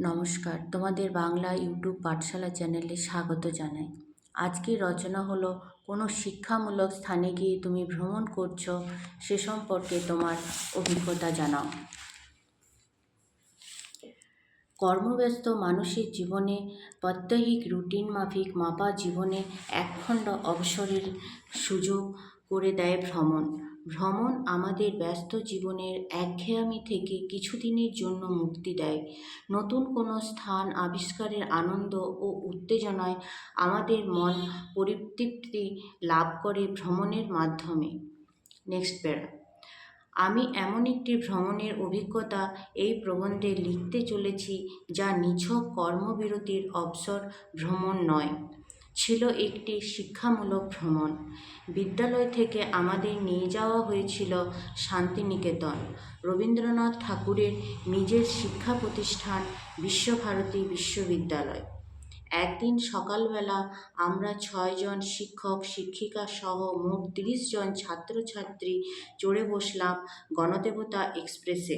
নমস্কার, তোমাদের বাংলা ইউটিউব পাঠশালা চ্যানেলে স্বাগত জানাই। আজকের রচনা হলো কোনো শিক্ষামূলক স্থানে গিয়ে তুমি ভ্রমণ করছো, সে সম্পর্কে তোমার অভিজ্ঞতা জানাও। কর্মব্যস্ত মানুষের জীবনে প্রত্যহিক রুটিন মাফিক মাপা জীবনে একখণ্ড অবসরের সুযোগ করে দেয় ভ্রমণ। ভ্রমণ আমাদের ব্যস্ত জীবনের একঘেয়েমি থেকে কিছুদিনের জন্য মুক্তি দেয়। নতুন কোনো স্থান আবিষ্কারের আনন্দ ও উত্তেজনায় আমাদের মন পরিতৃপ্তি লাভ করে ভ্রমণের মাধ্যমে। নেক্সট প্যারা। আমি এমন একটি ভ্রমণের অভিজ্ঞতা এই প্রবন্ধে লিখতে চলেছি যা নিছক কর্মবিরতির অবসর ভ্রমণ নয়, ছিল একটি শিক্ষামূলক ভ্রমণ। বিদ্যালয় থেকে আমাদের নিয়ে যাওয়া হয়েছিল শান্তিনিকেতন, রবীন্দ্রনাথ ঠাকুরের নিজের শিক্ষা প্রতিষ্ঠান বিশ্বভারতী বিশ্ববিদ্যালয়। একদিন সকালবেলা আমরা 6 জন শিক্ষক শিক্ষিকা সহ মোট 30 জন ছাত্রছাত্রী চড়ে বসলাম গণদেবতা এক্সপ্রেসে।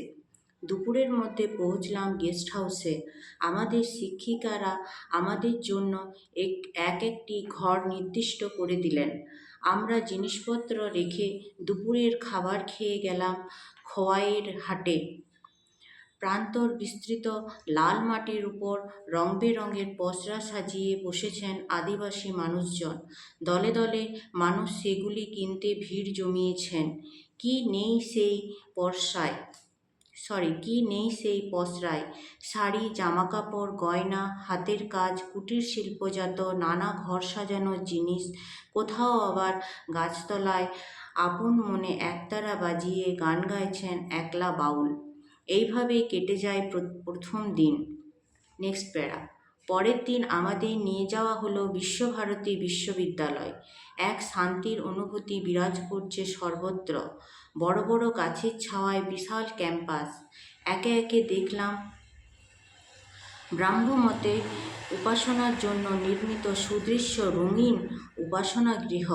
দুপুরের মধ্যে পৌঁছলাম গেস্ট হাউসে। আমাদের শিক্ষিকারা আমাদের জন্য একটি ঘর নির্দিষ্ট করে দিলেন। আমরা জিনিসপত্র রেখে দুপুরের খাবার খেয়ে গেলাম খোয়াইয়ের হাটে। প্রান্তর বিস্তৃত লাল মাটির উপর রং বেরঙের পসরা সাজিয়ে বসেছেন আদিবাসী মানুষজন। দলে দলে মানুষ সেগুলি কিনতে ভিড় জমিয়েছেন। কি নেই সেই পসরায়? শাড়ি, জামাকাপড়, গয়না, হাতের কাজ, কুটির শিল্পজাত নানা ঘর সাজানোর জিনিস। কোথাও আবার গাছতলায় আপন মনে একতারা বাজিয়ে গান গাইছেন একলা বাউল। এইভাবেই কেটে যায় প্রথম দিন। নেক্সট প্যারা। পরের দিন আমাদের নিয়ে যাওয়া হলো বিশ্বভারতী বিশ্ববিদ্যালয়। এক শান্তির অনুভূতি বিরাজ করছে সর্বত্র। বড় বড় গাছের ছাওয়ায় বিশাল ক্যাম্পাস। একে একে দেখলাম ব্রাহ্মমতে উপাসনার জন্য নির্মিত সুদৃশ্য রঙিন উপাসনাগৃহ,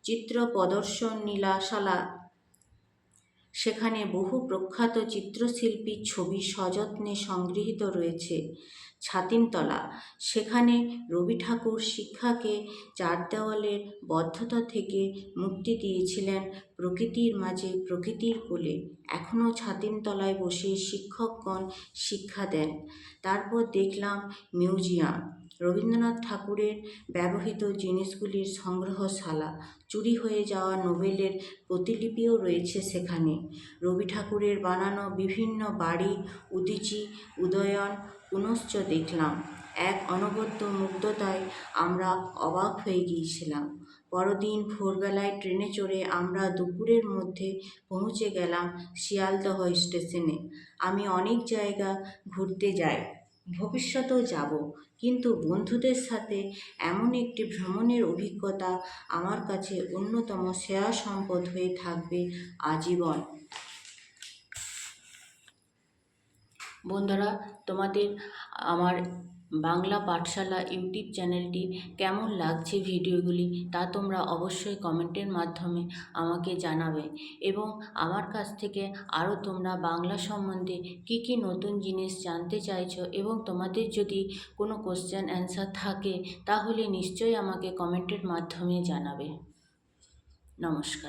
চিত্র প্রদর্শন নীলাশালা। সেখানে বহু প্রখ্যাত চিত্রশিল্পীর ছবি সযত্নে সংগৃহীত রয়েছে। ছাতিমতলা, সেখানে রবি ঠাকুর শিক্ষাকে চার দেওয়ালের বদ্ধতা থেকে মুক্তি দিয়েছিলেন প্রকৃতির মাঝে প্রকৃতির কোলে। এখনও ছাতিমতলায় বসে শিক্ষকগণ শিক্ষা দেন। তারপর দেখলাম মিউজিয়াম, রবীন্দ্রনাথ ঠাকুরের ব্যবহৃত জিনিসগুলির সংগ্রহশালা। চুরি হয়ে যাওয়া নোবেলের প্রতিলিপিও রয়েছে সেখানে। রবি ঠাকুরের বানানো বিভিন্ন বাড়ি, উদীচী, উদয়ন পুনশ্চ দেখলাম। এক অনবদ্য মুগ্ধতায় আমরা অবাক হয়ে গিয়েছিলাম। পরদিন ভোরবেলায় ট্রেনে চড়ে আমরা দুপুরের মধ্যে পৌঁছে গেলাম শিয়ালদহ স্টেশনে। আমি অনেক জায়গা ঘুরতে যাই, ভবিষ্যতেও যাব, কিন্তু বন্ধুদের সাথে এমন একটি ভ্রমণের অভিজ্ঞতা আমার কাছে অন্যতম সেরা সম্পদ হয়ে থাকবে আজীবন। বন্ধুরা, তোমাদের আমার বাংলা পাঠশালা ইউটিউব চ্যানেলটি কেমন লাগছে ভিডিওগুলি, তা তোমরা অবশ্যই কমেন্টের মাধ্যমে আমাকে জানাবে। এবং আমার কাছ থেকে আরও তোমরা বাংলা সম্বন্ধে কী কী নতুন জিনিস জানতে চাইছো এবং তোমাদের যদি কোনো কোশ্চেন অ্যান্সার থাকে তাহলে নিশ্চয়ই আমাকে কমেন্টের মাধ্যমে জানাবে। নমস্কার।